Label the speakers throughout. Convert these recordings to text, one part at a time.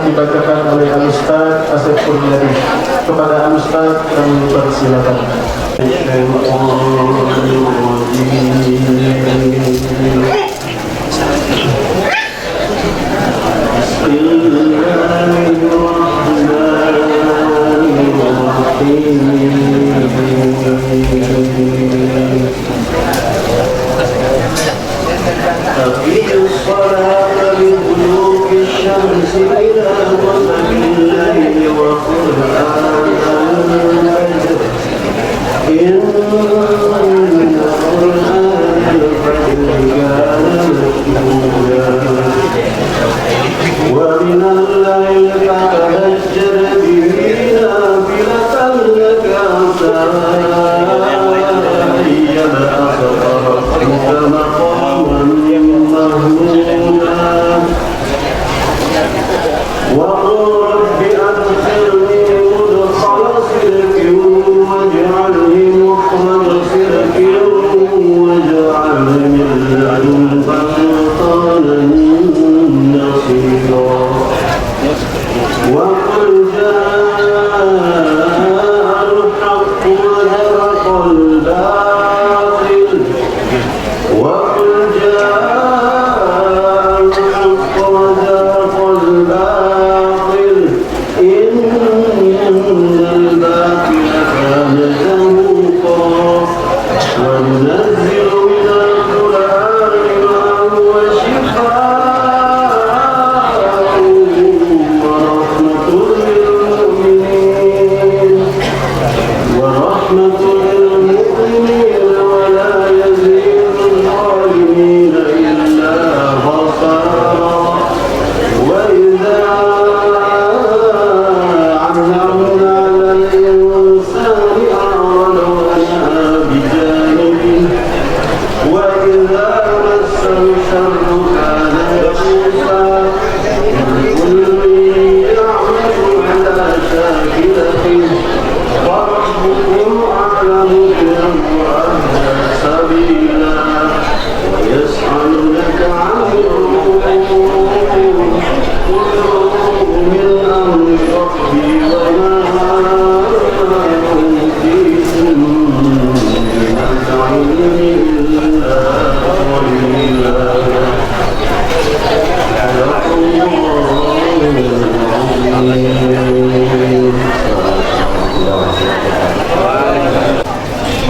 Speaker 1: dibacakan oleh Al-Ustaz Asep Kurniadi. Kepada Al-Ustaz kami persilakan.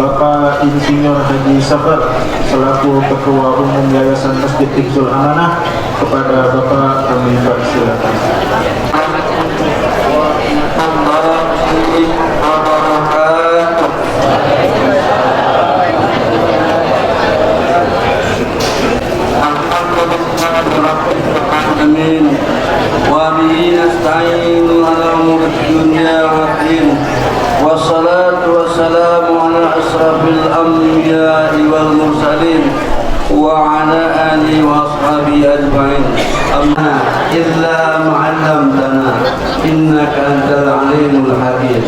Speaker 1: Bapak Insinyur Haji Safar selaku Ketua Umum Yayasan Masjid Hifzul Amanah, kepada Bapak kami persilakan.
Speaker 2: Amin. Wa bihi nasta'inu ala umuri dunya wa din. Wassalatu wassalamu ala asrafil anbiya'i wal mursalin wa ala alihi wa ashabihi ajma'in. Amma illa ma'allamtana innaka antal alimul hakim.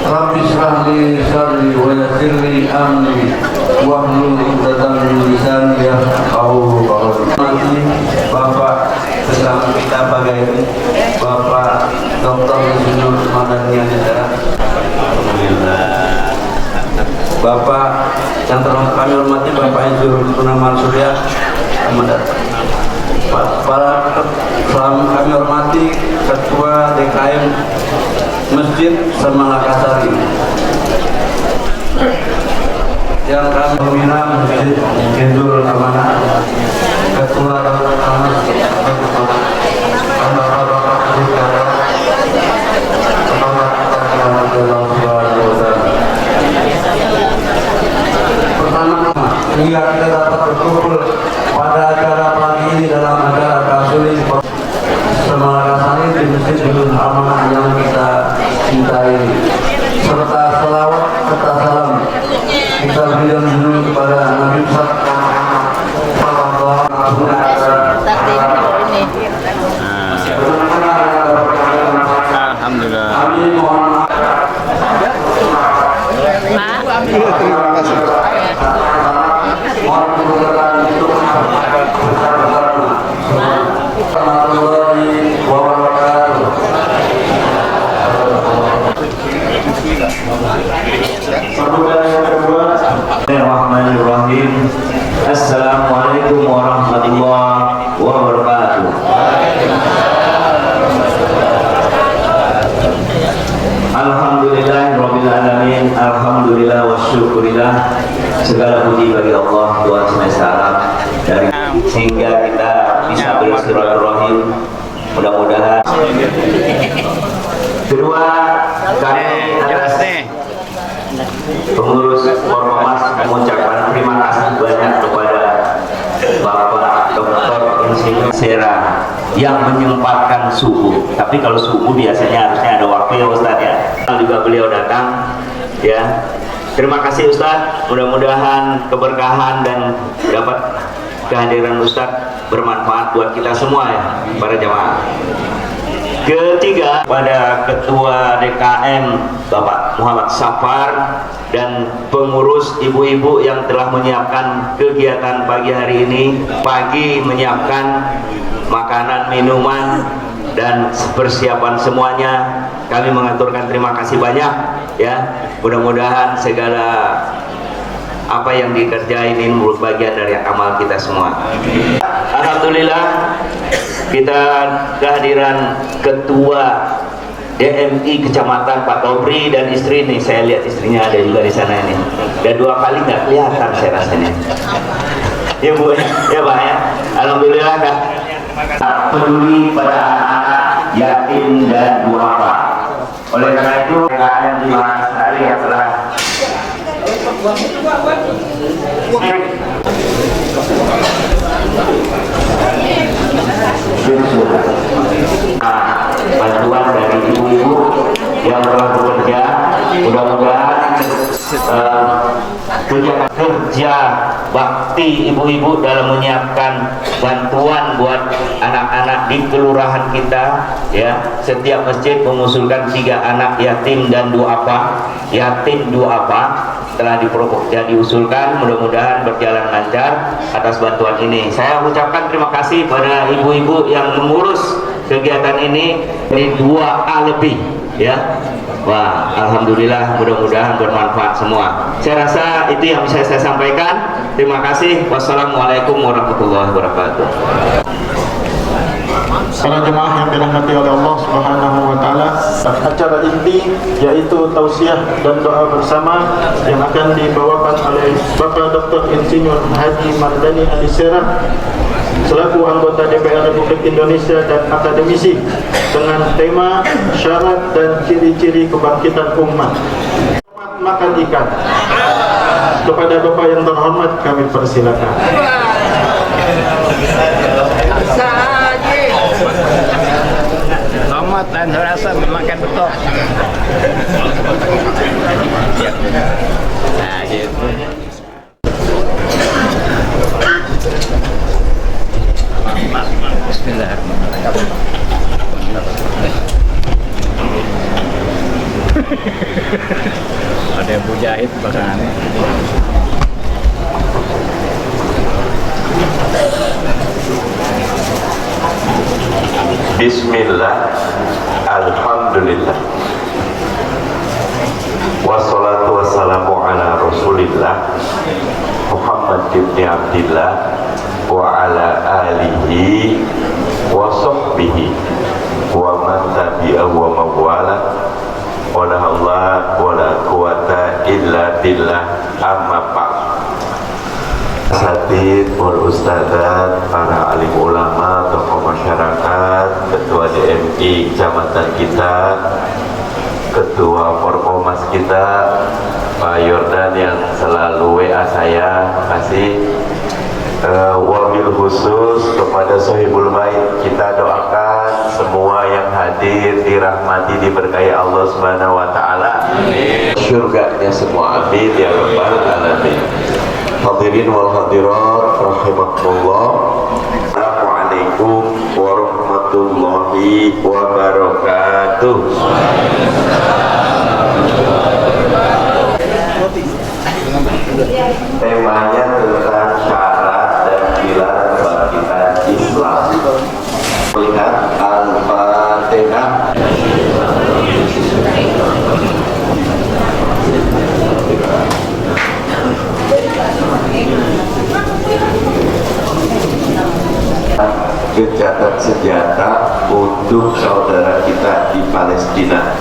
Speaker 2: Rabbi shrah li sadri wa yassir li amri wahlul 'uqdatam min lisani yafqahu qawli. Bapak sedang kita bagai ini, Bapak Dr. Insinyur Madani Anindra. Bapak yang kami hormati, Bapak Insinyur Purnama Surya, para kami hormati Ketua DKM Masjid Semalakasari, yang kami pembina Masjid Hifzul Amanah, Ketua sehingga kita dapat berkumpul pada acara pagi ini dalam acara Kasuli Semalakasari di Masjid Hifzul Amanah yang kita cintai, serta selawat serta salam kita berikan dulu kepada Nabi Muhammad
Speaker 3: Bismillahirrahmanirrahim. Assalamualaikum warahmatullahi wabarakatuh. Alhamdulillahirabbil alamin. Alhamdulillah wa syukurillah. Segala puji bagi Allah Tuhan semesta alam dari sehingga kita bisa bersilaturahim. Mudah-mudahan kedua kami atas pengurus Ormas mengucapkan terima kasih banyak kepada Bapak Dr. Insinyur Sera yang menyempatkan subuh. Tapi kalau subuh biasanya harusnya ada waktu ya Ustadz ya. Juga beliau datang ya. Terima kasih Ustadz. Mudah-mudahan keberkahan dan dapat kehadiran Ustadz bermanfaat buat kita semua ya, para jamaah. Ketiga, pada Ketua DKM Bapak Muhammad Safar dan pengurus ibu-ibu yang telah menyiapkan kegiatan pagi hari ini. Pagi menyiapkan makanan, minuman, dan persiapan semuanya. Kami mengaturkan terima kasih banyak ya. Mudah-mudahan segala apa yang dikerjain ini merupakan bagian dari amal kita semua. Alhamdulillah kita kehadiran Ketua DMI Kecamatan Pak Tobri dan istri nih, saya lihat istrinya ada juga di sana ini. Dan 2 kali nggak kelihatan saya rasanya. Ya Bu, ya Pak ya. Alhamdulillah Kak. Peduli pada anak-anak yatim dan duafa. Oleh karena itu PKM di Makassar yang telah bantuan dari ibu-ibu yang telah bekerja, mudah-mudahan kerja bakti ibu-ibu dalam menyiapkan bantuan buat anak-anak di kelurahan kita ya. Setiap masjid mengusulkan 3 anak yatim dan duafa. Yatim duafa telah diusulkan, mudah-mudahan berjalan lancar atas bantuan ini. Saya ucapkan terima kasih pada ibu-ibu yang mengurus kegiatan ini 2A lebih ya. Wah, alhamdulillah, mudah-mudahan bermanfaat semua. Saya rasa itu yang bisa saya sampaikan. Terima kasih. Wassalamualaikum warahmatullahi wabarakatuh.
Speaker 1: Para jemaah yang dirahmati oleh Allah Subhanahu wa taala, acara inti yaitu tausiah dan doa bersama yang akan dibawakan oleh Bapak Dr. Insinyur Haji Mardani Alisera selaku anggota DPR Republik Indonesia dan akademisi dengan tema syarat dan ciri-ciri kebangkitan umat. Makan ikan. Kepada Bapak yang terhormat kami persilakan.
Speaker 4: Tomat dan rasa memakan betok. Nah, gitu. Bismillahirrahmanirrahim. Ada yang mujahid belakangan.
Speaker 5: Bismillah, alhamdulillah, wassalatu wassalamu ala rasulillah Muhammad ibn Abdillah wa ala alihi wa sahbihi wa man tabi'ahu wa mawala wa la hawla wa la quwata illa billah, amma ba'd. Asatid wal ustadzat, para alim ulama, tokoh masyarakat, ketua DMI kecamatan kita, ketua Forkomas kita, Pak Yordan yang selalu WA saya, makasih. Wabil khusus kepada Sohibul Bait, kita doakan semua yang hadir dirahmati, diberkahi Allah Subhanahu wa taala. Surganya semua, amin ya rabbal alamin. Hadirin wal hadirat rahimakumullah. Assalamualaikum warahmatullahi wabarakatuh. Temanya tentang syarat dan pilar kebangkitan Islam. Lihat Al-Fatihah. gencatan senjata untuk saudara kita di Palestina.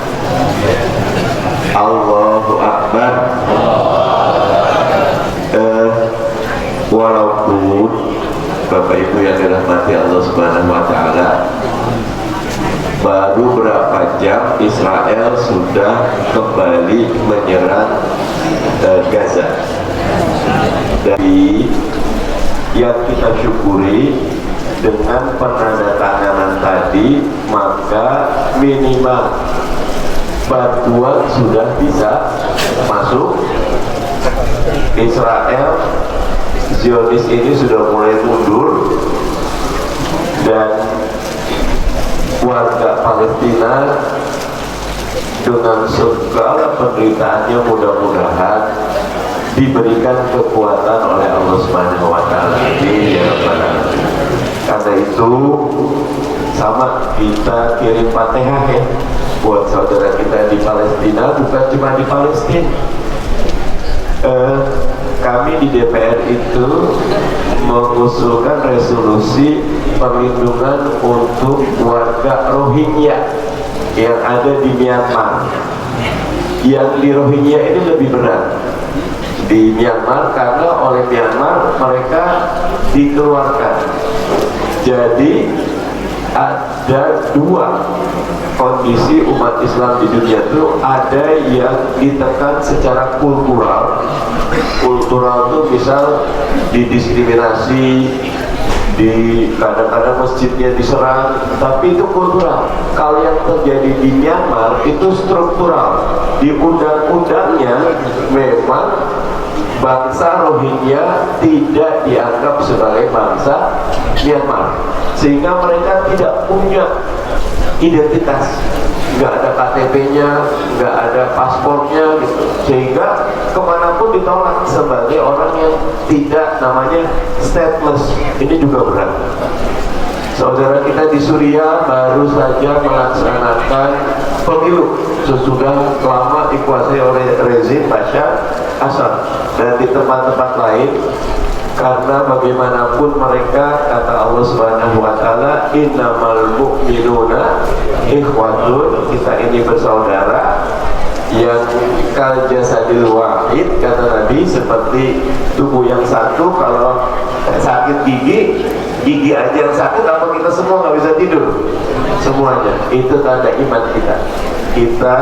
Speaker 5: Allahu Akbar. Walaupun Bapak Ibu yang dirahmati Allah Subhanahu wa Ta'ala, baru berapa jam Israel sudah kembali menyerang Gaza. Dari yang kita syukuri, dengan penandatanganan tadi, maka minimal bantuan sudah bisa masuk. Israel, Zionis ini sudah mulai mundur, dan warga Palestina dengan segala penderitaannya mudah-mudahan diberikan kekuatan oleh Allah Subhanahu wa Ta'ala. Karena itu sama kita kirim Fatihah ya buat saudara kita di Palestina, bukan cuma di Palestina. Kami di DPR itu mengusulkan resolusi perlindungan untuk warga Rohingya yang ada di Myanmar. Yang di Rohingya ini lebih berat di Myanmar karena oleh Myanmar mereka dikeluarkan. Jadi ada dua kondisi umat Islam di dunia itu, ada yang ditekan secara kultural itu misal didiskriminasi, di kadang-kadang masjidnya diserang, tapi itu kultural. Kalau yang terjadi di Myanmar itu struktural, di undang-undangnya memang bangsa Rohingya tidak dianggap sebagai bangsa Myanmar, sehingga mereka tidak punya identitas, nggak ada KTP-nya, nggak ada paspornya gitu, sehingga kemanapun ditolak sebagai orang yang tidak, namanya stateless. Ini juga berat. Saudara kita di Suriah baru saja melaksanakan pemilu sesudah lama dikuasai oleh rezim Bashar Assad, dan di tempat-tempat lain. Karena bagaimanapun mereka, kata Allah Subhanahu wa Ta'ala, innamal mu'minuna ikhwatun, kita ini bersaudara, yang kal jasadil wahid, kata Nabi, seperti tubuh yang satu. Kalau sakit gigi aja yang sakit, apa kita semua nggak bisa tidur semuanya? Itu tanda iman kita. Kita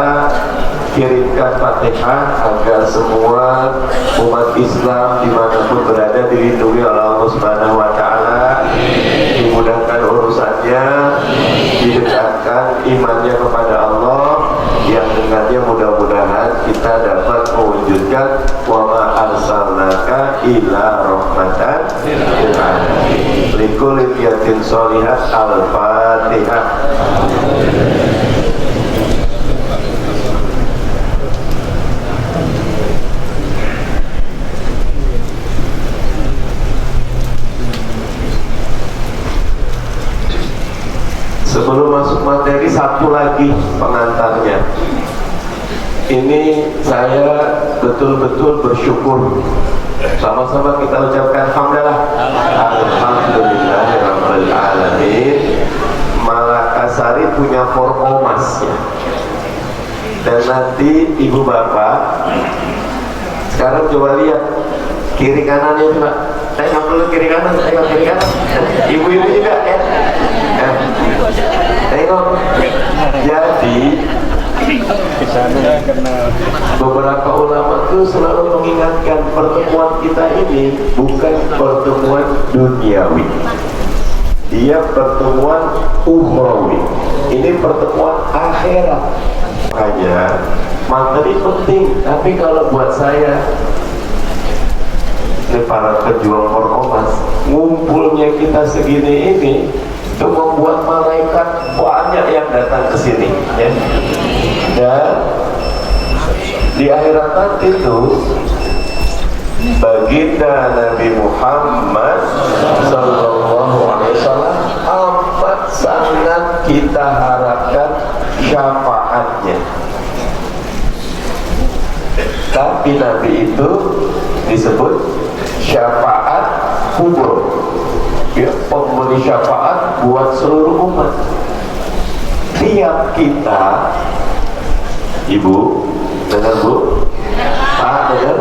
Speaker 5: kirimkan Fatihah agar semua umat Islam dimanapun berada dilindungi oleh Allah Subhanahu wa Ta'ala, dimudahkan urusannya, didekatkan imannya kepada Allah, yang dengannya mudah-mudahan kita dapat mewujudkan wa ma arsalnaka illa rahmatan lil alamin. Likulli niyatin sholihat. Al-Fatihah. Sebelum masuk materi, satu lagi pengantarnya. Ini saya betul-betul bersyukur. Sama-sama kita ucapkan alhamdulillah. Alhamdulillahirabbil alamin. Malakasari punya Forkomas ya. Dan nanti ibu bapak sekarang coba lihat kiri kanannya coba. Tengok dulu kiri kanan, tengok kiri kanan. Ibu-ibu juga ya. Tengok. Jadi beberapa ulama itu selalu mengingatkan pertemuan kita ini bukan pertemuan duniawi, dia pertemuan ukhrawi. Ini pertemuan akhirat. Makanya materi penting, tapi kalau buat saya, ini para pejuang Forkomas, ngumpulnya kita segini ini itu membuat malaikat banyak yang datang ke sini ya. Dan di akhirat nanti itu baginda Nabi Muhammad sallallahu alaihi wasallam amat sangat kita harapkan syafaatnya. Tapi Nabi itu disebut syafaat kubur. ya, pemberi syafaat buat seluruh umat. Tiap kita, Ibu, dengar Bu, Pak, dengar,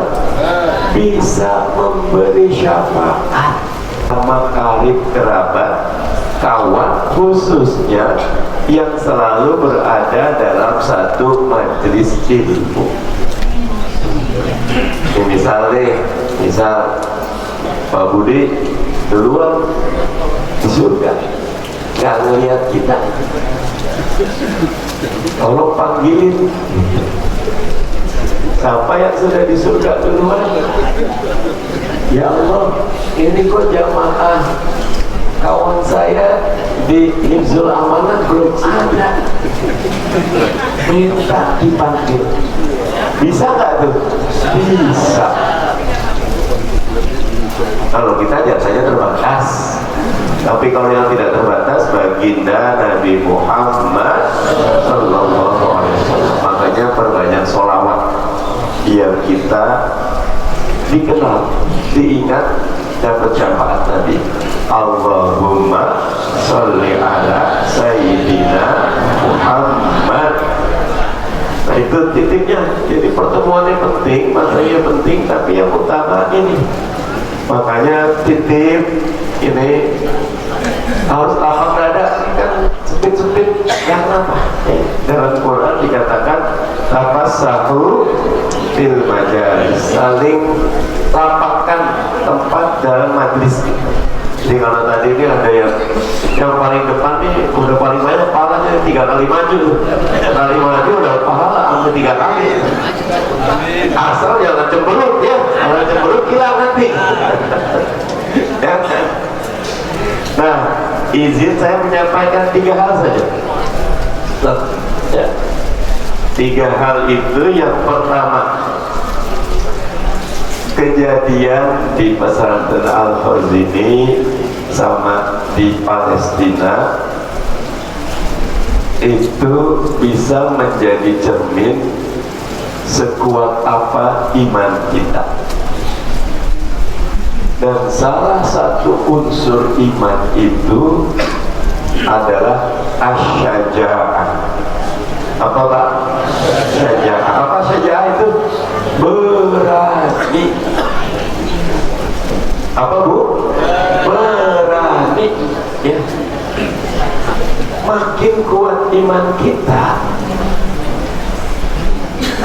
Speaker 5: bisa memberi syafaat sama karib kerabat, kawan, khususnya yang selalu berada dalam satu majelis ilmu. Ini misal Pak Budi duluan di surga, nggak ngeliat kita, tolong panggilin siapa yang sudah di surga duluan. Ya Allah, ini kok jamaah kawan saya di Hifzul Amanah belum ada, minta dipanggil. Bisa nggak tuh? Bisa. Kalau kita jatahnya terbatas, tapi kalau yang tidak terbatas, baginda Nabi Muhammad Sallallahu Alaihi Wasallam. Makanya perbanyak sholawat biar kita dikenal, diingat, dapat syafaat Nabi. Allahumma sholli ala Sayyidina Muhammad. Nah itu titiknya. Jadi pertemuannya penting, materinya penting, tapi yang utama ini. Makanya titip ini harus lapang dada, kan sempit-sempit, yang apa? Dalam Quran dikatakan tafassahu fil majalis, saling lapangkan tempat dalam majlis. Jadi kalau tadi ini ada yang paling depan nih udah paling banyak pahalanya 3 kali maju, kali maju udah pahala sampai 3 kali. Asal jangan cemberut ya, kalau cemberut hilang nanti. Nah, izin saya menyampaikan 3 hal saja. Ya. 3 hal itu. Yang pertama, kejadian di pesantren Al-Khazini sama di Palestina itu bisa menjadi cermin sekuat apa iman kita. Dan salah satu unsur iman itu adalah asyaja'ah. Apa Pak? Syaja'ah. Apa syaja'ah itu? Berani. Apa Bu? Berani. Ya. Makin kuat iman kita,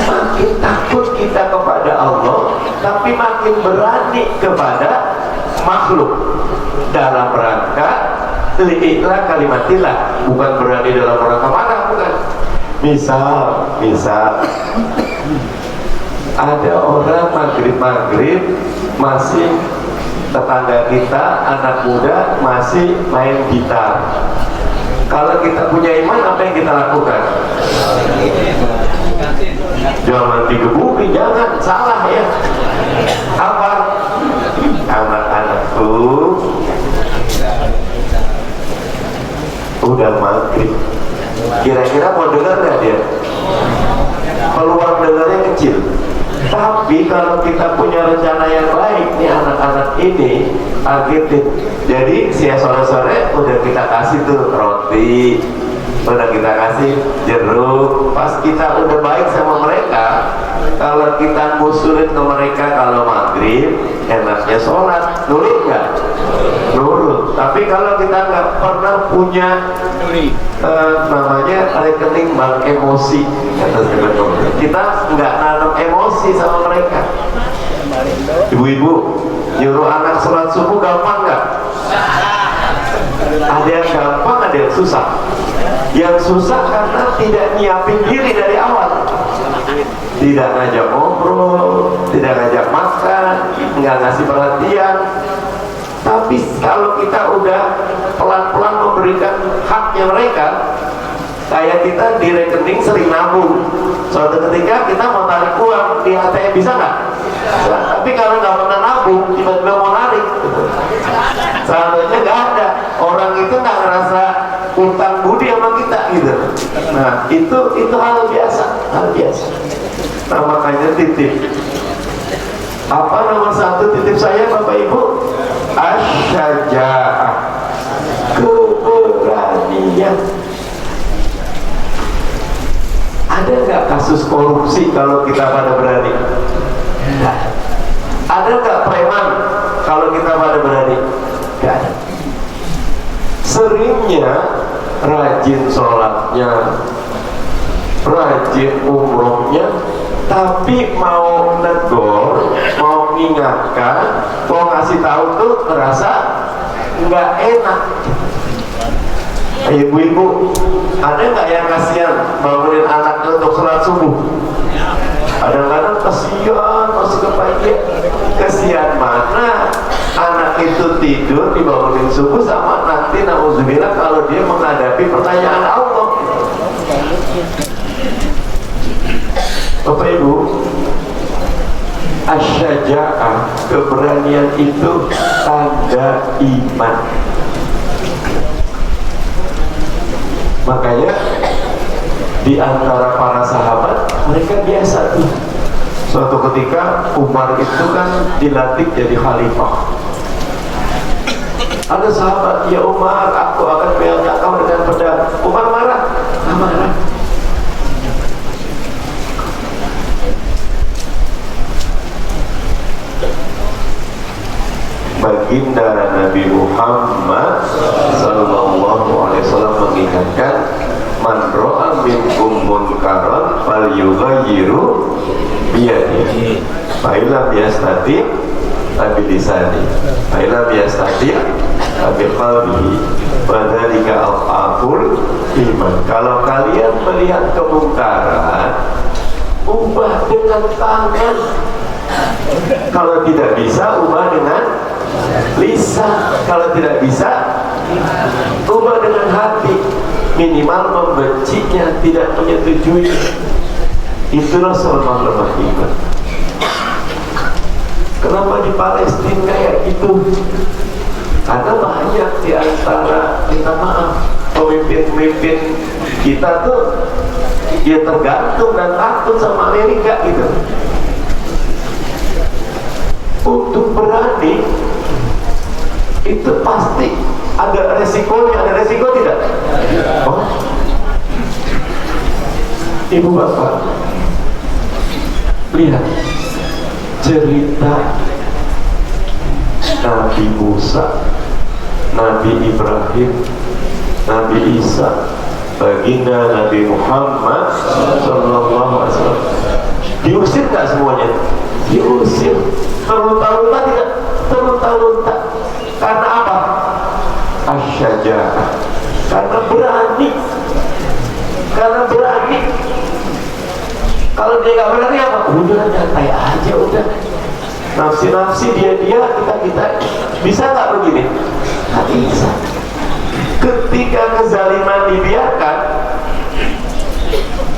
Speaker 5: makin takut kita kepada Allah, tapi makin berani kepada makhluk dalam rangka li'iklah kalimatillah, bukan berani dalam rangka marah, bukan. Misal ada orang maghrib masih, tetangga kita anak muda masih main gitar. Kalau kita punya iman, apa yang kita lakukan? Jangan digebukin, jangan, salah ya. Apa? Anak-anakku udah maghrib, kira-kira mau dengar nggak dia? Peluang dengarnya kecil. Tapi kalau kita punya rencana yang baik nih, anak-anak ini agetin. Jadi siang sore-sore udah kita kasih tuh roti, udah kita kasih jeruk. Pas kita udah baik sama mereka, kalau kita ngusulin ke mereka kalau maghrib enaknya sholat, nurut nggak? Nurut. Tapi kalau kita nggak pernah punya namanya rekening bank emosi, kita nggak nanam emosi sama mereka. Ibu-ibu nyuruh anak sholat subuh gampang nggak? Ada yang gampang, ada yang susah. Yang susah karena tidak nyiapin diri dari awal, tidak ngajak ngobrol, tidak ngajak makan, nggak ngasih perhatian. Tapi kalau kita udah pelan-pelan memberikan haknya mereka, kayak kita di rekening sering nabung, suatu ketika kita mau tarik uang di ATM bisa nggak? Nah, tapi kalau nggak pernah nabung, tiba-tiba mau narik, seharusnya nggak ada. Orang itu nggak ngerasa utang budi sama kita gitu. Nah itu hal biasa, hal biasa. Nah makanya titip. Apa nomor 1 titip saya Bapak Ibu? Asy-syaja'ah, keberanian. Ada nggak kasus korupsi kalau kita pada berani? Nggak. Ada nggak preman kalau kita pada berani? Nggak ada. Seringnya rajin sholatnya, rajin umrohnya, tapi mau negor, mau mengingatkan, mau ngasih tahu tuh ngerasa nggak enak. Ibu-ibu, ada nggak yang kasihan bangunin anaknya untuk sholat subuh? Kadang-kadang kasihan, masih kepagian. Kasihan mana anak itu tidur dibangunin subuh sama nanti nauzubillah kalau dia menghadapi pertanyaan Allah. Bapak Ibu, asy-syaja'ah, keberanian itu tanda iman. Makanya di antara para sahabat mereka biasa tuh. Suatu ketika Umar itu kan dilantik jadi khalifah. Ada sahabat, ya Umar, aku akan mengangkat kau dengan pedang. Umar marah, marah. Baginda Nabi Muhammad sallallahu alaihi wasallam mengingatkan, man ra'a minkum munkaran falyughayyiru biyadihi, fa illam yastati bi lisani, fa illam yastati bi qalbihi, wa dzalika al-aful iman. Kalau kalian melihat kemungkaran, ubah dengan tangan. Kalau tidak bisa, ubah dengan lisan. Kalau tidak bisa, ubah dengan hati. Minimal membencinya, tidak menyetujui. Itulah lemah iman. Kenapa di Palestina kayak gitu? Karena banyak di antara, minta maaf, pemimpin-pemimpin kita tuh dia tergantung dan takut sama Amerika gitu. Untuk berani itu pasti ada resikonya. Ada resiko tidak? Oh. Ibu bapak, lihat cerita Nabi Musa, Nabi Ibrahim, Nabi Isa, baginda Nabi Muhammad sallallahu alaihi wasallam. Diusir nggak semuanya? Diusir. Terlunta-lunta tidak? Terlunta-lunta. Karena apa? Asy-syaja'ah. Karena berani. Karena berani. Kalau dia nggak berani apa? Udah nyantai aja, udah. Nafsi-nafsi dia kita bisa nggak begini? Nggak bisa. Ketika kezaliman dibiarkan,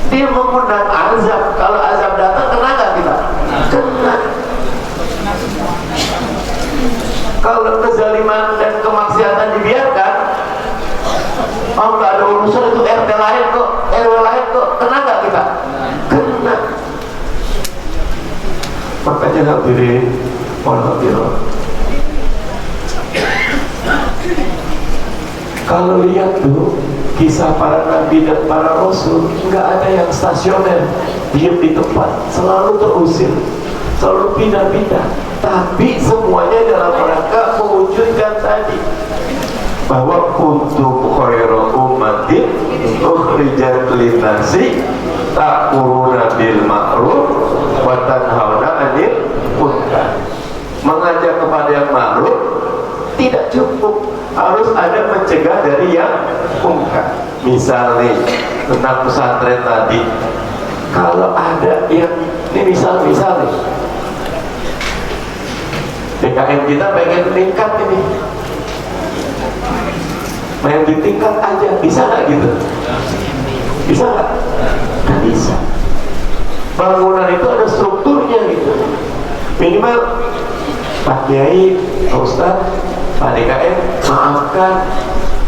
Speaker 5: dia mengundang azab. Kalau azab datang, kena nggak kita? Kena. Kalau kezaliman dan kemaksiatan dibiarkan, oh nggak ada urusan, itu RT lain kok, RW lain kok, kena nggak kita? Kena. Makanya hadirin, walhamdulillah. Kalau lihat tuh kisah para nabi dan para rasul, nggak ada yang stasioner, diam di tempat, selalu terusir, selalu pindah-pindah. Tapi semuanya dalam rangka mewujudkan tadi bahwa kuntum khairu ummatin ukhrijat lin-nasi ta'muruna bil ma'ruf wa tanhauna 'anil munkar. Mengajak kepada yang ma'ruf tidak cukup, harus ada mencegah dari yang munkar. Misalnya tentang pesantren tadi, kalau ada yang ini misal DKM kita pengen meningkat ini, main ditingkat aja, bisa nggak gitu? Bisa nggak? Nggak bisa. Bangunan itu ada strukturnya gitu. Minimal Pak Kiai, Pak Ustadz, Pak DKM, maafkan,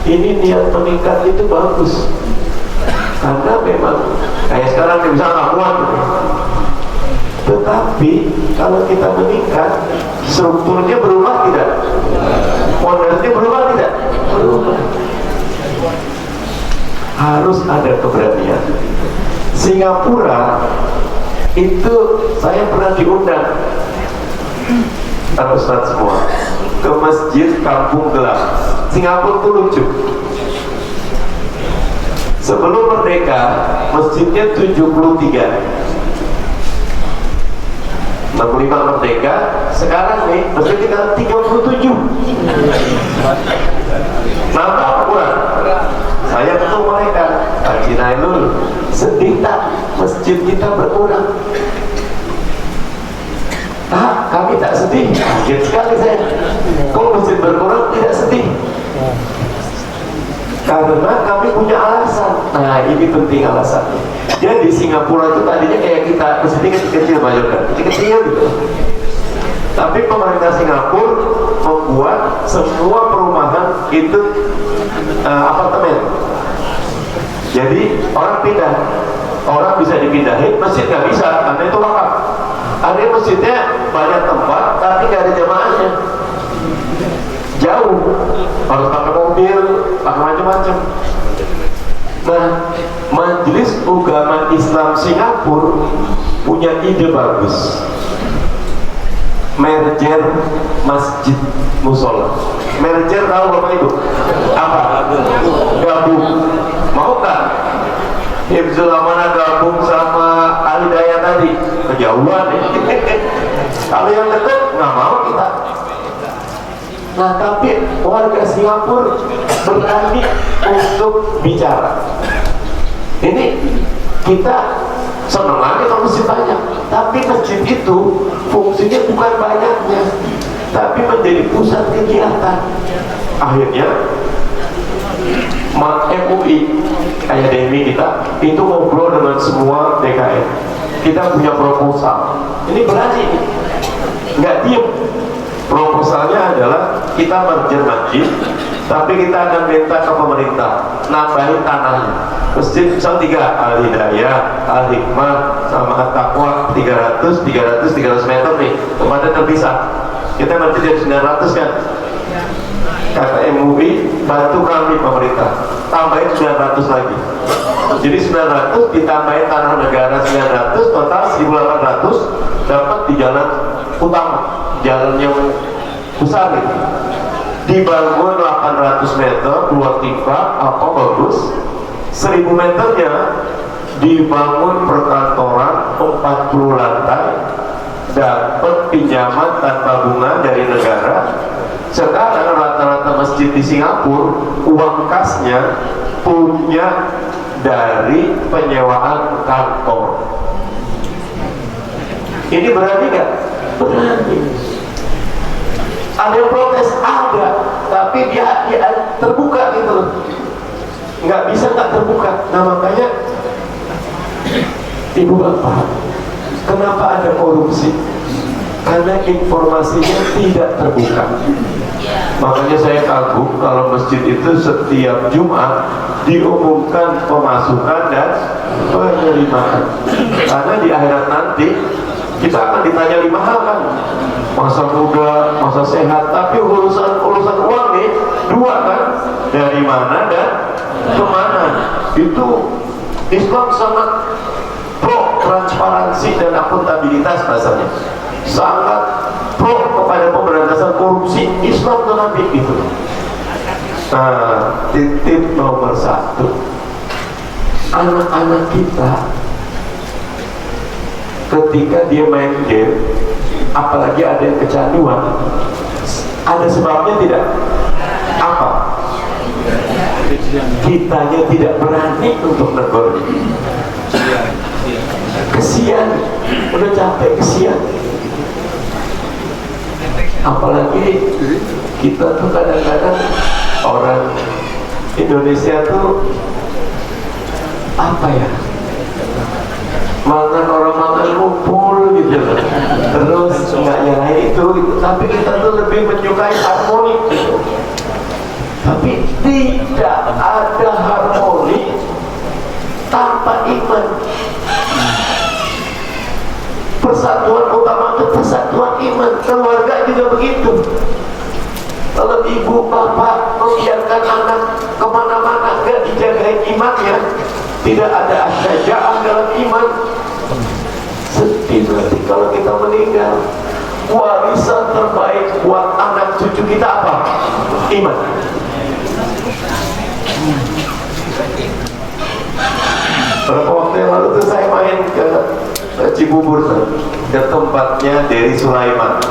Speaker 5: ini niat meningkat itu bagus. Karena memang kayak sekarang bisa nggak muat. Tetapi kalau kita meningkat, strukturnya berubah tidak? Modalnya berubah tidak? Berubah. Harus ada keberanian. Singapura itu saya pernah diundang, Ustaz semua, ke masjid Kampung Gelap. Singapura itu lucu. Sebelum merdeka, masjidnya 73. 65 merdeka, sekarang nih masjid kita 37. Nambah apa kurang? Saya ketemu mereka, Haji Nailul, sedih tak masjid kita berkurang? Ah, kami tak sedih, kaget sekali saya. Kok masjid berkurang tidak sedih? Karena kami punya alasan. Nah, ini penting alasannya. Jadi Singapura itu tadinya kayak kita, masjidnya kecil-kecil, kecil-kecil gitu. Tapi pemerintah Singapura membuat semua perumahan itu apartemen. Jadi orang pindah, orang bisa dipindahin, masjid nggak bisa karena itu wakaf. Ada masjidnya banyak tempat, tapi nggak ada jamaahnya. Jauh, harus pakai mobil, pakai macam-macam. Nah, Majelis Ugama Islam Singapura punya ide bagus. Merger masjid musola. Merger tahu Bapak Ibu? Apa? Gabung. Mau nggak? Hifzul Amanah gabung sama Al-Hidayah tadi? Kejauhan ya. Kalau yang dekat nggak mau kita. Nah, tapi warga Singapura berani untuk bicara. Ini kita senang aja kalau masjid banyak, tapi masjid itu fungsinya bukan banyaknya, tapi menjadi pusat kegiatan. Akhirnya MUI Akademi kita itu ngobrol dengan semua DKM. Kita punya proposal. Ini berani, nggak diem. Proposalnya adalah kita merger masjid, tapi kita akan minta ke pemerintah nambahin tanahnya. Masjid misal 3, Al-Hidayah, Al-Hikmah, sama At-Taqwa 300 meter nih, tempatnya terpisah. Kita merger jadi 900 kan? Kata MUI, bantu kami pemerintah, tambahin 900 lagi. Jadi 900 ditambahin tanah negara 900, total 1800 dapat di jalan utama, jalan yang besar gitu. Dibangun 800 meter, 2 tingkat, apa bagus. 1000 meternya dibangun perkantoran 40 lantai, dapat pinjaman tanpa bunga dari negara. Sekarang rata-rata masjid di Singapura uang kasnya punya dari penyewaan kantor. Ini berani nggak? Berani. Ada yang protes? Ada, tapi dia terbuka gitu loh. Nggak bisa nggak terbuka. Nah makanya Ibu Bapak, kenapa ada korupsi? Karena informasinya tidak terbuka. Makanya saya kagum kalau masjid itu setiap Jumat diumumkan pemasukan dan penerimaan. Karena di akhirat nanti kita akan ditanya 5 hal kan, masa muda, masa sehat, tapi urusan uang nih 2 kan, dari mana dan kemana. Itu Islam sangat pro transparansi dan akuntabilitas bahasanya, sangat pro kepada pemberantasan korupsi. Islam itu Nabi itu. Nah, titip nomor 1, anak-anak kita ketika dia main game, apalagi ada yang kecanduan, ada sebabnya tidak? Apa? Kitanya tidak berani untuk negur. Kesian, udah capek, kesian. Apalagi kita tuh kadang-kadang orang Indonesia tuh apa ya, makan orang makan lumpur gitu, terus nggak nyalain itu gitu. Tapi kita tuh lebih menyukai harmoni gitu. Tapi tidak ada harmoni tanpa iman. persatuan utama itu persatuan iman. Keluarga juga begitu. Kalau ibu bapak membiarkan anak kemana-mana gak dijagain imannya, tidak ada asyaja'ah dalam iman, sedih nanti kalau kita meninggal. Warisan terbaik buat anak cucu kita apa? Iman. Beberapa waktu yang lalu tuh saya main ke Cibubur tuh, ke tempatnya Dery Sulaiman,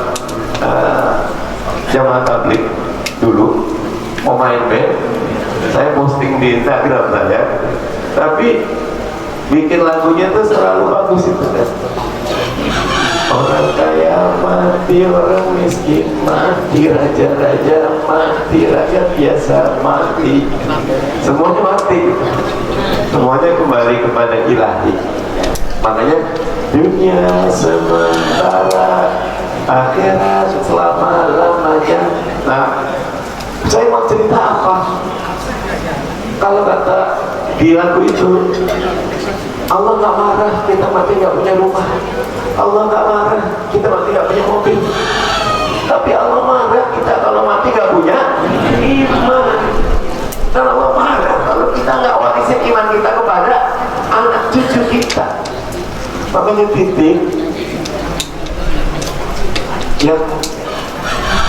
Speaker 5: jamaah tabligh dulu mau main band. Saya posting di Instagram saya, tapi bikin lagunya tuh selalu bagus itu kan. Orang kaya mati, orang miskin mati, raja-raja mati, rakyat biasa mati, semuanya mati, semuanya kembali kepada ilahi. Makanya dunia sementara, akhirat selama-lamanya. Nah, saya mau cerita apa? Kalau kata di lagu itu, Allah gak marah kita mati gak punya rumah, Allah gak marah kita mati gak punya mobil, tapi Allah marah kita kalau mati gak punya iman. Dan Allah marah kalau kita gak warisin iman kita kepada anak cucu kita. Makanya titik yang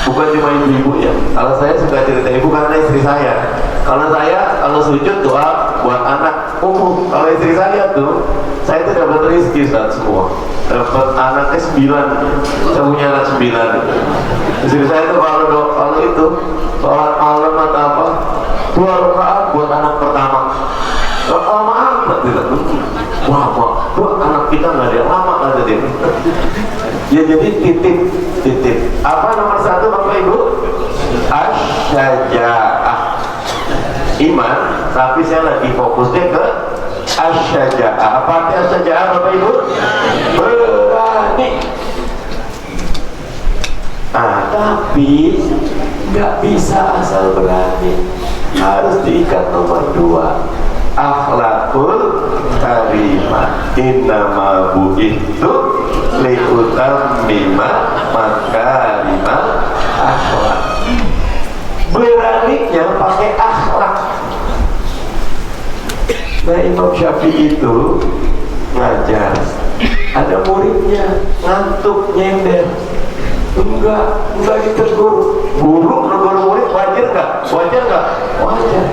Speaker 5: bukan cuma ibu-ibu ya. Kalau saya suka cerita ibu karena istri saya. Kalau saya, kalau sujud doa buat anak umum. Kalau istri saya tuh, saya tuh dapat rezeki saat semua. Dapat anaknya 9, saya punya anak 9. Istri saya tuh kalau itu sholat malam atau apa, 2 rakaat buat anak pertama. Lama amat gitu. Wah, buat anak kita nggak ada yang lama nggak ada dia. Ya jadi titip. Apa nomor 1 Bapak Ibu? Asyaja'ah, iman. Tapi saya lagi fokusnya ke asyaja'ah. Apa arti asyaja'ah Bapak Ibu? Berani. Tapi nggak bisa asal berani, harus diikat nomor 2. Akhlakul karimah, innama bu'ithu liutammima makarimah akhlak. Beraninya pakai akhlak. Nah, Imam Syafi'i itu ngajar, ada muridnya ngantuk nyender, enggak ditegur. Guru negur murid wajar nggak? Wajar.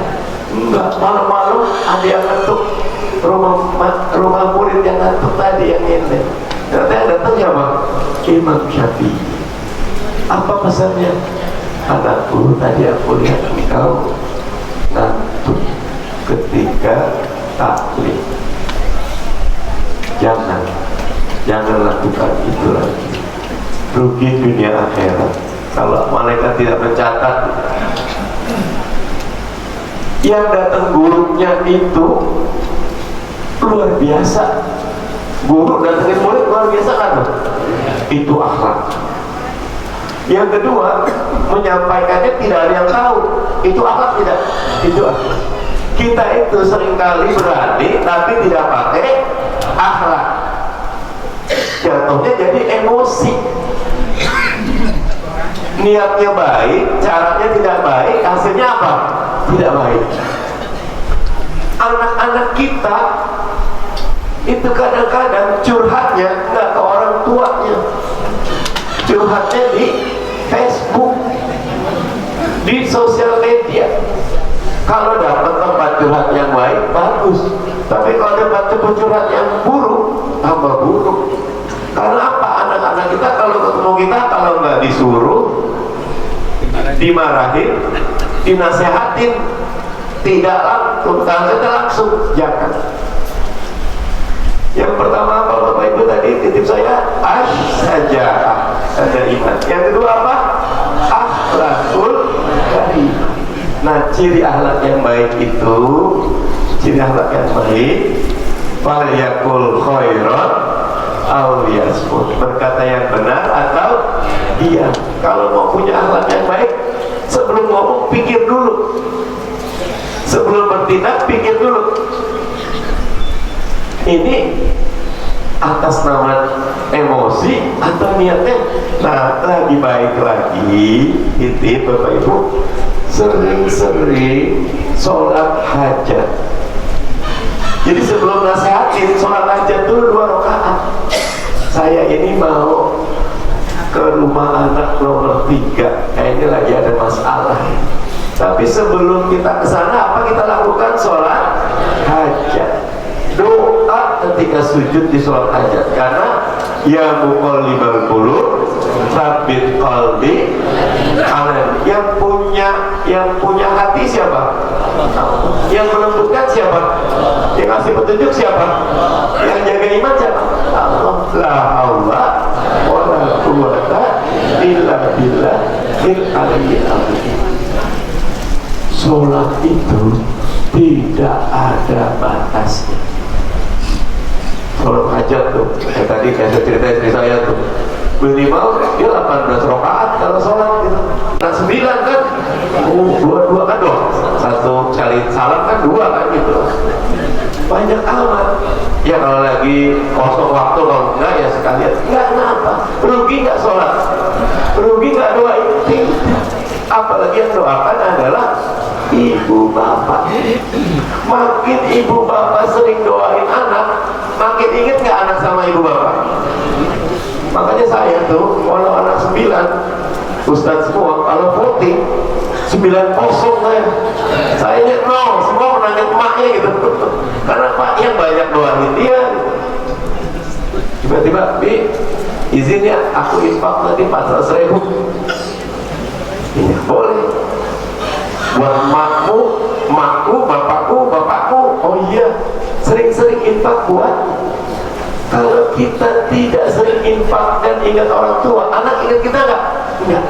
Speaker 5: Enggak, malam-malam ada yang ngantuk, rumah murid yang ngantuk tadi yang nyender. Ternyata yang datang siapa? Imam Syafi'i. Apa pesannya? Anakku, tadi aku lihat engkau ngantuk ketika taklim. Jangan lakukan itu lagi. Rugi dunia akhirat kalau malaikat tidak mencatat. Yang datang gurunya itu luar biasa. Guru datangin murid luar biasa kan? Itu akhlak. Yang kedua, menyampaikannya tidak ada yang tahu. Itu akhlak tidak? Itu akhlak. Kita itu seringkali berani tapi tidak pakai akhlak. Jatuhnya jadi emosi. Niatnya baik, caranya tidak baik, hasilnya apa? Tidak baik. Anak-anak kita itu kadang-kadang curhatnya nggak ke orang tuanya, curhatnya di Facebook, di sosial media. Kalau dapat tempat curhat yang baik, bagus. Tapi kalau dapat tempat curhat yang buruk, tambah buruk. Karena apa? Anak-anak kita kalau ketemu kita, kalau nggak disuruh, dimarahin, dinasehatin, tidak langsung, langsung jangan. Yang pertama apa Bapak Ibu tadi titip saya? Asyaja'ah, ada iman. Yang kedua apa? Akhlakul karimah. Nah, ciri akhlak yang baik itu, ciri akhlak yang baik, falyakul khairan aw yasmut, berkata yang benar atau diam. Kalau mau punya akhlak yang baik, sebelum ngomong pikir dulu, sebelum bertindak pikir dulu. Ini atas nama emosi atau niatnya. Nah, lebih baik lagi itu Bapak Ibu sering-sering sholat hajat. Jadi sebelum nasihatin sholat hajat dulu 2 rakaat. Saya ini mau ke rumah anak nomor 3, kayaknya lagi ada masalah. Tapi sebelum kita ke sana apa kita lakukan? Sholat hajat. Doa ketika sujud di sholat hajat, karena ya muqallibal qulub tsabbit qalbi ala. Yang punya hati siapa? Yang melembutkan siapa? Yang kasih petunjuk siapa? Yang jaga iman siapa? Allah. La haula wala quwwata illa billahil aliyyil azim. Sholat itu tidak ada batasnya. Sholat hajat tuh, tadi kayak saya cerita istri saya tuh, minimal dia 18 rakaat kalau sholat gitu. Nah 9 kan, dua kan dong, 1 kali salam kan 2 kan gitu. Banyak amat. Ya kalau lagi kosong waktu, kalau enggak ya sekalian. Enggak kenapa, rugi enggak sholat, rugi enggak doain. Apalagi yang doakan adalah ibu bapak. Makin ibu bapak sering doain anak, makin inget nggak anak sama ibu bapak. Makanya saya tuh kalau anak 9 Ustadz semua kalau voting 9-0 saya lihat 0, semua menangin emaknya gitu. Karena emak yang banyak doain dia. Tiba-tiba, Bi, izin ya aku infak tadi 400.000. Iya boleh. Buat makku, bapakku. Oh iya, sering-sering infak buat. Kalau kita tidak sering infak dan ingat orang tua, anak ingat kita nggak? Enggak.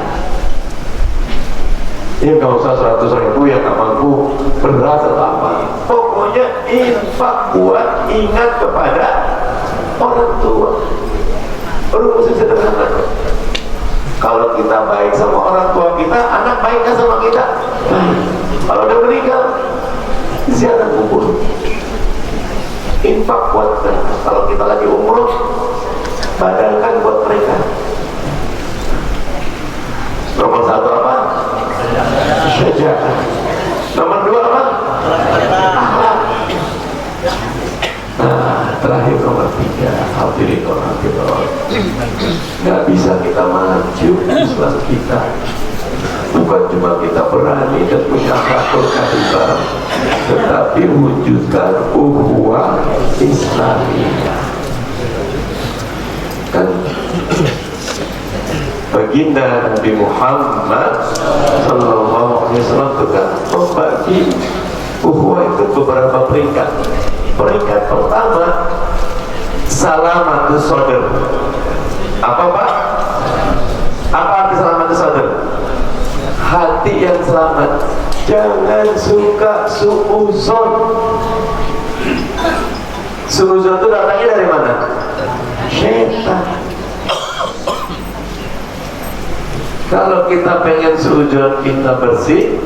Speaker 5: Ya nggak usah 100.000 ya nggak mampu, beras atau apa. Pokoknya infak buat ingat kepada orang tua. Rumus sederhana. Kalau kita baik sama orang tua kita, anak baik gak sama kita? Baik. Kalau udah meninggal, ziarah kubur. Infak buat mereka. Kalau kita lagi umroh, badalkan buat mereka. Nomor 1 apa? Syaja'ah. Nomor 2 apa? Akhlak. Nah, terakhir nomor 3, hadirin hadirat. Nggak bisa kita maju Islam kita bukan cuma kita berani dan punya akhlakul karimah, tetapi wujudkan ukhuwah Islamiyah. Kan baginda Nabi Muhammad sallallahu alaihi wasallam juga membagi ukhuwah itu beberapa peringkat. Peringkat pertama, salamatus sadr. Apa Pak? Apa arti salamatus sadr? Hati yang selamat. Jangan suka suuzon. Suuzon itu datangnya dari mana? Syaitan. Kalau kita pengen suuzon kita bersih,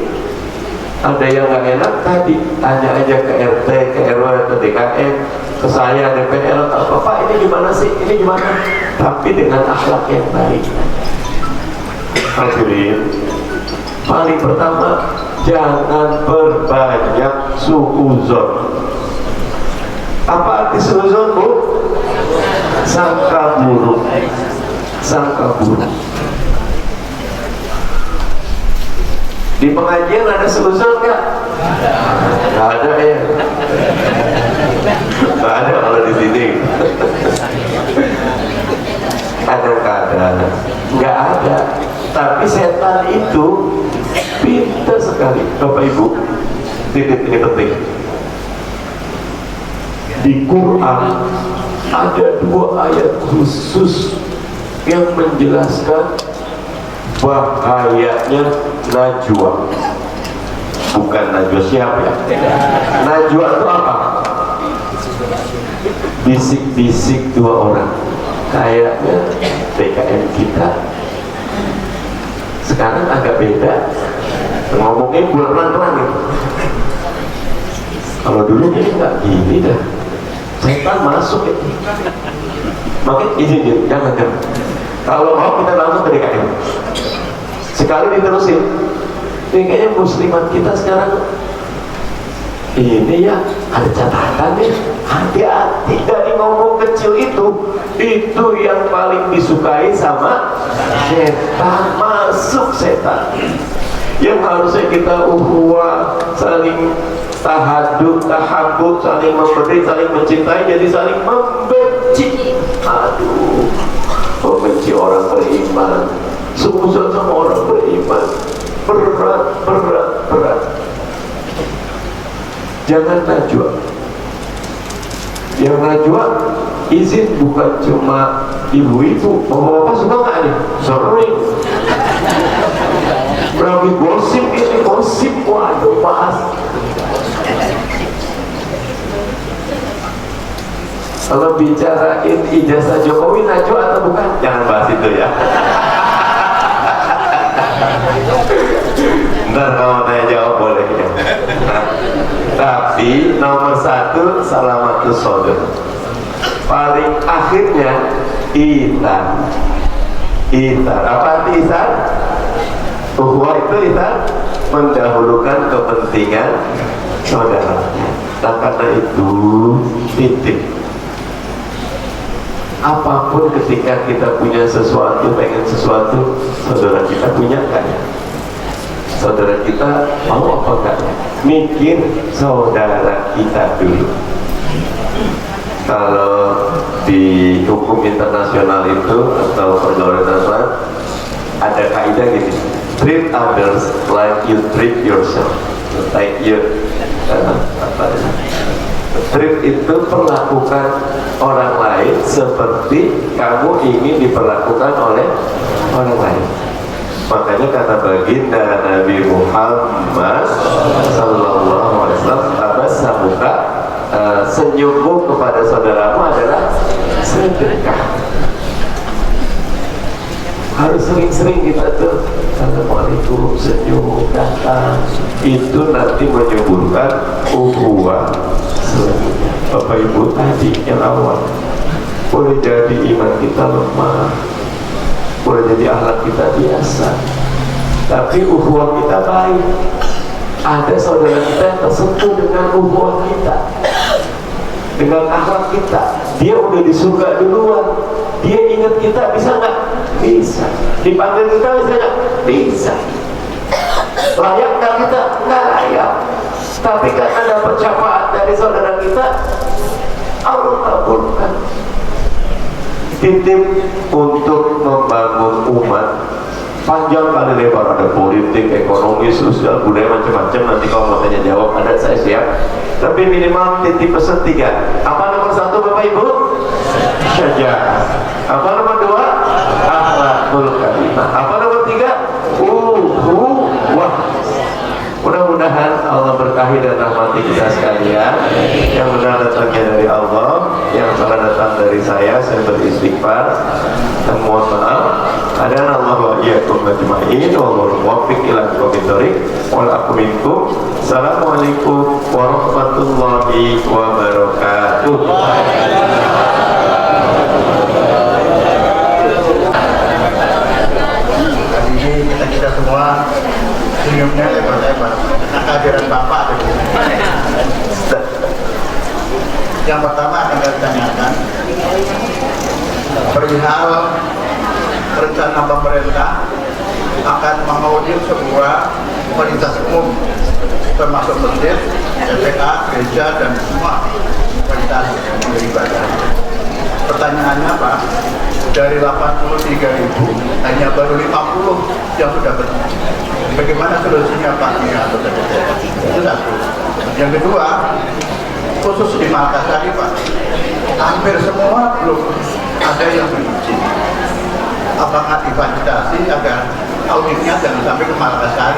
Speaker 5: ada yang nggak enak tadi, tanya aja ke RT, ke RW, ke DKM, ke saya, DPR, atau apa, Pak ini gimana sih, ini gimana? Tapi dengan akhlak yang baik. Hadirin, paling pertama, jangan berbanyak suuzon. Apa arti suuzon, Bu? Sangka buruk. Sangka buruk. Di pengajian ada suuzon nggak? Nggak ada ya. Nggak ada kalau di sini. Kadang-kadang nggak ada. Tapi setan itu pintar sekali. Bapak Ibu, titip ini penting. Di Quran ada 2 ayat khusus yang menjelaskan bahayanya najwa. Bukan najwa siapa ya? Najwa itu apa? Bisik-bisik 2 orang. Kayaknya PKM kita sekarang agak beda. Ngomongnya pelan-pelan gitu. Kalau dulu ini nggak gini dah. Setan masuk itu. Makanya izin, jangan. Kalau mau kita langsung ke DKM. Sekali diterusin. Ini kayaknya muslimat kita sekarang ini ya ada catatan nih, hati-hati dari ngomong kecil itu yang paling disukai sama setan, masuk setan. Yang harusnya kita ukhuwah, saling tahadud, tahabbub, saling memberi, saling mencintai, jadi saling membenci. Aduh, membenci orang beriman, suuzon sama orang beriman, berat. Jangan najwa. Yang najwa izin bukan cuma ibu-ibu, bapak-bapak suka nggak nih? Sering. Berarti gosip ini, gosip, waduh bahas. Kalau bicarain ijazah Jokowi najwa atau bukan? Jangan bahas itu ya. Ntar kalau tanya jawab boleh ya. Tapi nomor satu salamatus sodr. Paling akhirnya itar. Apa arti itar? Ukhuwah itu itar mendahulukan kepentingan saudara. Nah karena itu titik. Apapun ketika kita punya sesuatu, pengen sesuatu, saudara kita punya kan? Saudara kita mau apa enggak? Mikir saudara kita dulu. Kalau di hukum internasional itu atau pergaulan internasional ada kaidah gini, treat others like you treat yourself. Like you treat itu perlakukan orang lain seperti kamu ingin diperlakukan oleh orang lain. Makanya kata baginda Nabi Muhammad sallallahu alaihi wasallam, tabassamuka, senyummu kepada saudaramu adalah sedekah. Harus sering-sering kita tuh assalamualaikum, senyum, datang. Itu nanti menyuburkan ukhuwah selanjutnya. Bapak Ibu tadi yang awal, boleh jadi iman kita lemah, boleh jadi akhlak kita biasa, tapi ukhuwah kita baik. Ada saudara kita yang tersentuh dengan ukhuwah kita, dengan akhlak kita. Dia udah di surga duluan. Dia ingat kita, bisa nggak? Bisa. Dipanggil kita bisa nggak? Bisa. Layak nggak kita? Nggak layak. Tapi karena dapat syafaat dari saudara kita, Allah kabulkan. Titip untuk membangun umat, panjang kali lebar, ada politik, ekonomi, sosial, budaya, macam-macam. Nanti kalau mau tanya jawab ada, saya siap. Tapi minimal titip pesan 3. Apa nomor 1 Bapak Ibu? Syaja'ah. Apa nomor 2? Akhlakul karimah. Apa nomor 3? Ukhuwah. Mudah-mudahan Allah berkahi dan rahmati kita sekalian. Yang benar datangnya dari Allah, yang salah datang dari saya beristighfar dan mohon maaf. Adana Allah wa iyyakum ajma'in wal muwaffiq ila aqwamit thoriq wal aqu minkum. Assalamualaikum warahmatullahi wabarakatuh.
Speaker 1: Kali ini kita semua senyumnya lebar-lebar karena kehadiran Bapak ada di sini. Yang pertama akan kita tanyakan perihal rencana pemerintah akan mengaudit sebuah fasilitas umum termasuk masjid, SPA, gereja dan semua fasilitas beribadah. Pertanyaannya Pak, dari 83.000 hanya baru 50 yang sudah benar. Bagaimana solusinya Pak atau DPR? Itu satu. Yang kedua, khusus di Makassar Pak, hampir semua belum ada yang berizin. Apakah difasilitasi agar auditnya jangan sampai ke Makassar?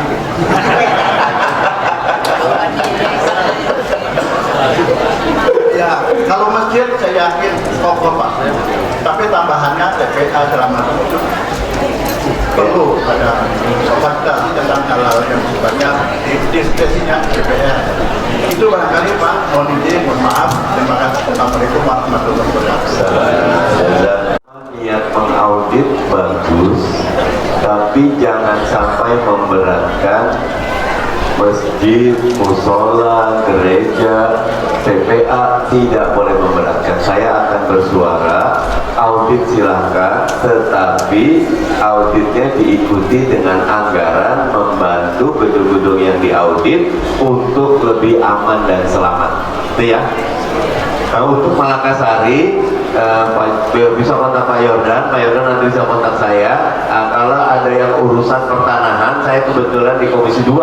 Speaker 1: Ya, kalau masjid saya yakin kokoh Pak, tapi tambahannya TPA selama itu perlu ada fasilitasi tentang hal-hal yang sifatnya diskresinya DPR. Itu barangkali Pak, mohon izin, mohon maaf. Terima kasih. Assalamualaikum warahmatullahi wabarakatuh.
Speaker 5: Niat mengaudit bagus, tapi jangan sampai memberatkan masjid, musola, gereja, TPA. Tidak boleh memberatkan. Saya akan bersuara, audit silahkan, tetapi auditnya diikuti dengan anggaran membantu gedung-gedung yang diaudit untuk lebih aman dan selamat. Itu ya. Nah, untuk Malakasari, bisa kontak Pak Yordan nanti bisa kontak saya. Kalau ada yang urusan pertanahan, saya kebetulan di Komisi 2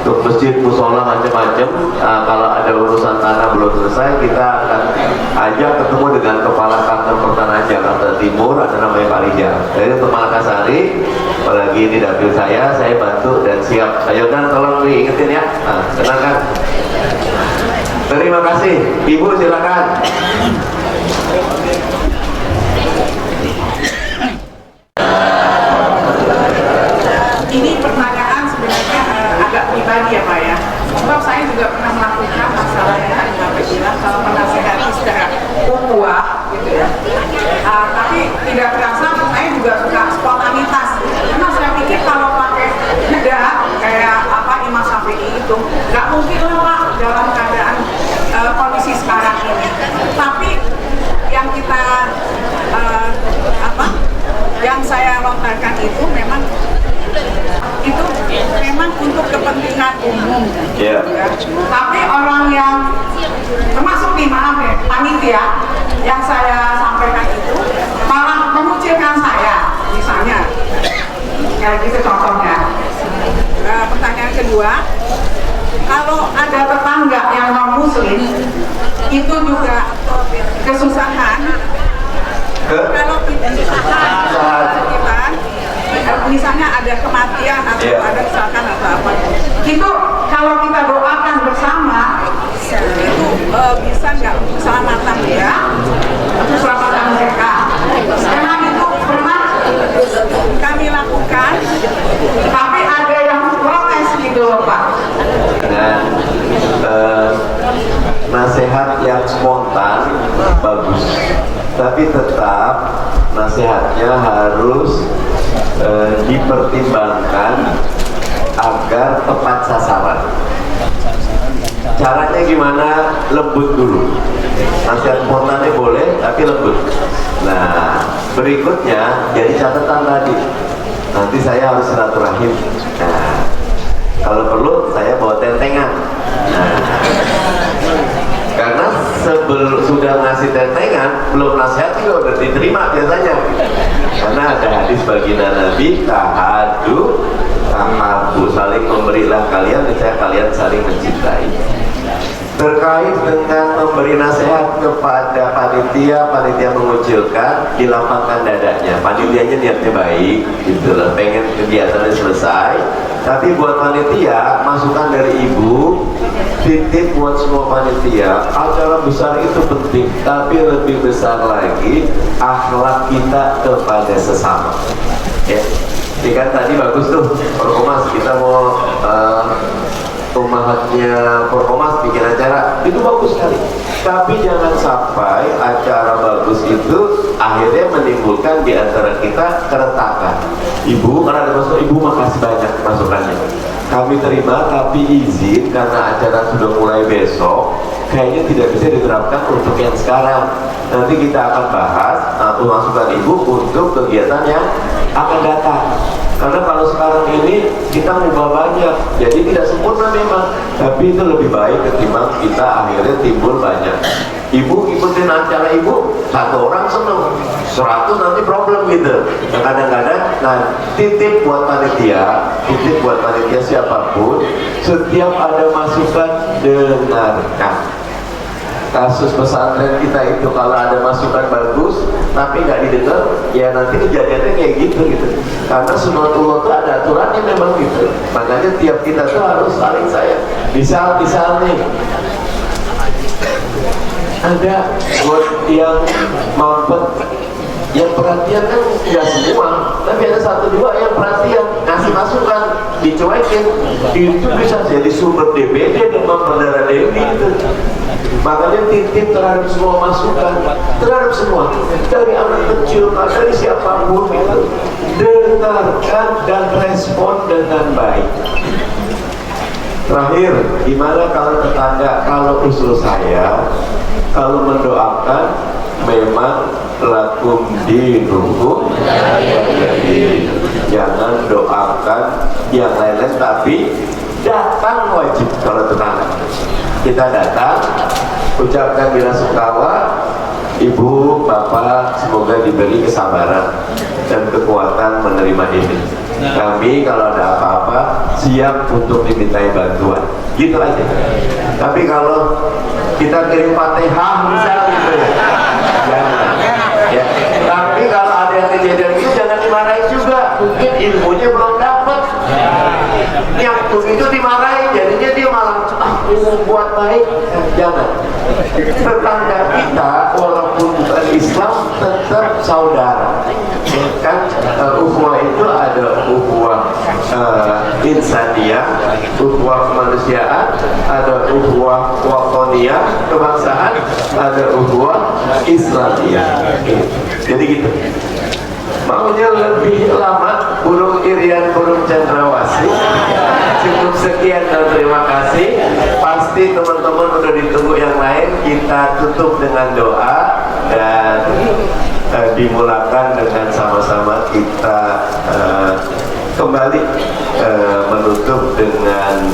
Speaker 5: untuk masjid, musola, macam-macam. Kalau ada urusan tanah belum selesai, kita akan ajak ketemu dengan Kepala Kantor Pertanahan Jakarta Timur, ada namanya Pak Rijal. Jadi untuk Malakasari, apalagi ini dapil saya bantu dan siap. Pak Yordan tolong diingetin ya. Silakan. Terima kasih. Ibu silakan.
Speaker 6: Ini pertanyaan sebenarnya agak pribadi ya Pak ya. Sebab saya juga pernah melakukan masalahnya bilang kalau menasehati secara ukhuwah gitu ya. Tapi tidak terasa saya juga suka spontanitas. Karena saya pikir kalau pakai jeda kayak apa Imam Syafi'i itu nggak mungkin lah Pak dalam keadaan kondisi sekarang ini. Tapi yang kita yang saya lontarkan itu memang untuk kepentingan umum.
Speaker 5: Yeah.
Speaker 6: Ya. Tapi orang yang termasuk nih maaf ya panitia yang saya sampaikan itu malah mengucilkan saya misalnya kayak gitu contohnya. Pertanyaan kedua, kalau ada tetangga yang non muslim itu juga kesusahan. Kalau kita misalnya ada kematian atau ada kecelakaan atau apa, itu kalau kita doakan bersama itu bisa nggak keselamatan dia, keselamatan mereka. Karena itu pernah kami lakukan, tapi ada yang protes gitu loh Pak.
Speaker 5: Dengan nasihat yang spontan bagus, tapi tetap nasihatnya harus dipertimbangkan agar tepat sasaran. Caranya gimana? Lembut dulu. Nasihat spontannya boleh, tapi lembut. Nah, berikutnya jadi catatan tadi. Nanti saya harus silaturahim. Nah, kalau perlu saya bawa tentengan. Nah, karena sudah ngasih tentengan, belum nasihat juga udah diterima biasanya. Karena ada hadis baginda Nabi, tahadu, saling memberilah kalian, misalnya kalian saling mencintai. Terkait dengan memberi nasihat kepada panitia mengucilkan, dilapangkan dadanya. Panitianya niatnya baik, gitu loh, pengen kegiatannya selesai. Tapi buat panitia, masukan dari ibu, titip buat semua panitia, acara besar itu penting, tapi lebih besar lagi akhlak kita kepada sesama. Ya, ini kan tadi bagus tuh, Forkomas, kita mau umatnya Forkomas bikin acara, itu bagus sekali. Tapi jangan sampai acara bagus itu akhirnya menimbulkan di antara kita keretakan. Ibu, karena ada masuk, ibu makasih banyak masukannya. Kami terima, tapi izin karena acara sudah mulai besok, kayaknya tidak bisa diterapkan untuk yang sekarang. Nanti kita akan bahas masukan ibu untuk kegiatan yang akan datang. Karena kalau sekarang ini kita mengubah banyak, jadi tidak sempurna memang, tapi itu lebih baik ketimbang kita akhirnya timbul banyak. Ibu ikutin acara ibu, satu orang seneng, 100 nanti problem gitu. Yang kadang-kadang, nah titip buat panitia siapapun, setiap ada masukan dengarkan. Kasus pesantren kita itu kalau ada masukan bagus tapi nggak didengar, ya nanti kejadiannya kayak gitu. Karena sunatullah itu ada aturannya memang gitu. Makanya tiap kita tuh harus saling sayang. Misal nih ada buat yang mampet Yang perhatian kan nggak semua, tapi ada satu dua yang perhatian, ngasih masukan, dicuekin, itu bisa jadi sumber DPD dan berdarah Dewi itu. Makanya titip terhadap semua masukan, terhadap semua, dari anak kecil, dari siapapun itu, dengarkan dan respon dengan baik. Terakhir, gimana kalau tetangga, kalau usul saya, kalau mendoakan memang lakum dinukum, jadi jangan doakan yang lain-lain, tapi datang wajib. Kalau tetangga kita datang, ucapkan bela sungkawa, ibu, bapak, semoga diberi kesabaran dan kekuatan menerima ini. Kami kalau ada apa-apa siap untuk dimintai bantuan, gitu aja. Tapi kalau kita kirim Fatihah misalnya gitu ya, jangan ya. Tapi kalau ada yang kejadian itu jangan dimarahin juga, mungkin ilmunya belum dapat. Yang begitu dimarahin jadinya dia malah buat baik, jangan. Tetangga kita walaupun bukan Islam tetap saudara. Kan ukhuwah itu ada ukhuwah insaniyah, ukhuwah kemanusiaan, ada ukhuwah wataniyah, kebangsaan, ada ukhuwah Islamiyah. Jadi gitu. Maunya lebih lama, burung irian, burung cendrawasih. Cukup sekian dan terima kasih. Pasti teman-teman udah ditunggu yang lain. Kita tutup dengan doa dan dimulakan dengan sama-sama kita kembali menutup dengan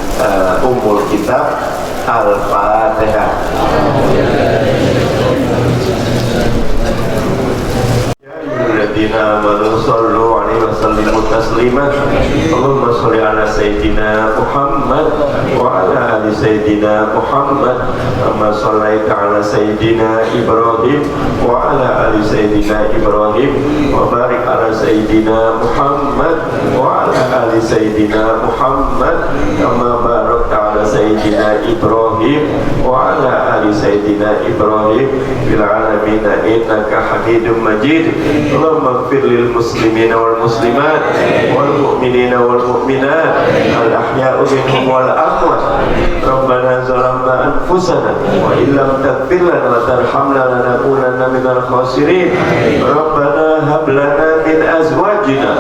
Speaker 5: ummul kitab Al-Fatihah. Alladzina amanu sallu alaihi wa sallimu taslima. Allahumma sholli ala sayyidina Muhammad wa ala ali sayyidina Muhammad kama shallaita ala sayyidina Ibrahim wa ala ali sayyidina Ibrahim wa barik ala sayyidina Muhammad wa ala ali sayyidina Muhammad kama barakta ala sayyidina Ibrahim wa ala ali sayyidina Ibrahim fil alamin innaka Hamidum Majid. Allahumma ighfir lil muslimina wal muslimat wal mu'minina wal mu'minat al ahya'i minhum wal amwat. Rabbana zalamna anfusana wa illam taghfir lana wa tarhamna lanakunanna minal khasirin. Rabbana hab lana min azwajina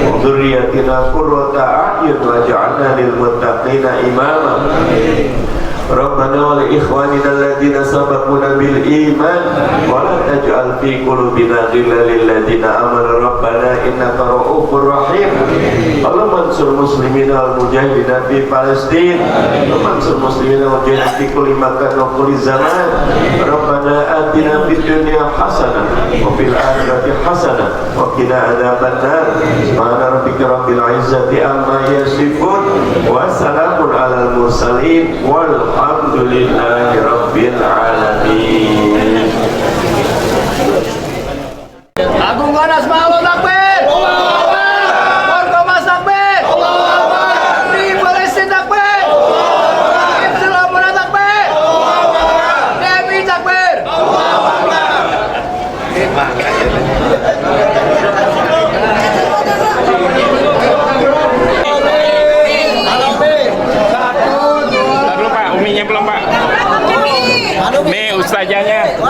Speaker 5: wa dhurriyyatina qurrata a'yun waj'alna lil muttaqina imama. Rabbana wa li ikhwanina alladhina sabaquna bil iman wa la taj'al fi qulubina ghillan lil ladzina amanu rabbana innaka ra'ufur rahim. Allahumma ansur muslimina wal mujahidina fi Palestin, Allahumma ansur muslimina wal mujahidina fi kulli makan wa kulli zaman. Rabbana atina fid dunya hasanah wa fil akhirati hasanah wa qina adzabannar. Subhana rabbika rabbil izzati amma yasifun wa salamun alal mursalin wal alhamdulillahi rabbil alamin.
Speaker 4: Agung Ganas Malu takbir. Orkomas takbir. Di Palestina takbir. Islam takbir. Dewi takbir.
Speaker 7: Uminya belum Pak? Nih ustazahnya.